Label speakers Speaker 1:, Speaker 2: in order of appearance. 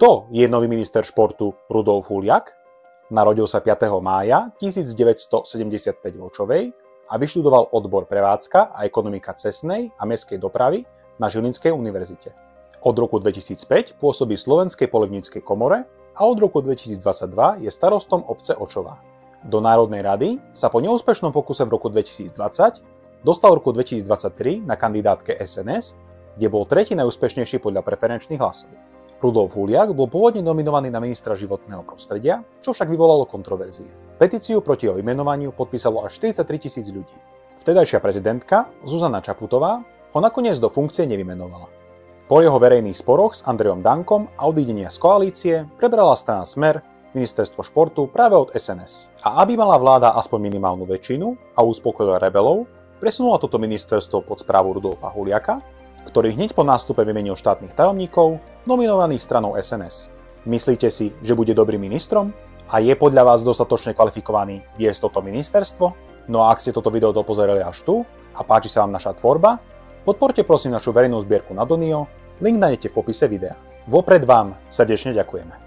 Speaker 1: Kto je nový minister športu Rudolf Huliak? Narodil sa 5. mája 1975 v Očovej a vyštudoval odbor prevádzka a ekonomika cestnej a mestskej dopravy na Žilinskej univerzite. Od roku 2005 pôsobí v Slovenskej poľovníckej komore a od roku 2022 je starostom obce Očova. Do Národnej rady sa po neúspešnom pokuse v roku 2020 dostal v roku 2023 na kandidátke SNS, kde bol tretí najúspešnejší podľa preferenčných hlasov. Rudolf Huliak bol pôvodne nominovaný na ministra životného prostredia, čo však vyvolalo kontroverzie. Petíciu proti jeho vymenovaniu podpísalo až 43 000 ľudí. Vtedajšia prezidentka Zuzana Čaputová ho nakoniec do funkcie nevymenovala. Po jeho verejných sporoch s Andrejom Dankom a odídenia z koalície prebrala strana Smer ministerstvo športu práve od SNS. A aby mala vláda aspoň minimálnu väčšinu a uspokojila rebelov, presunula toto ministerstvo pod správu Rudolfa Huliaka, ktorý hneď po nástupe vymenil štátnych tajomníkov, nominovaných stranou SNS. Myslíte si, že bude dobrým ministrom? A je podľa vás dostatočne kvalifikovaný viesť toto ministerstvo? No a ak ste toto video dopozerali až tu a páči sa vám naša tvorba, podporte prosím našu verejnú zbierku na Donio, link nájdete v popise videa. Vopred vám srdečne ďakujeme.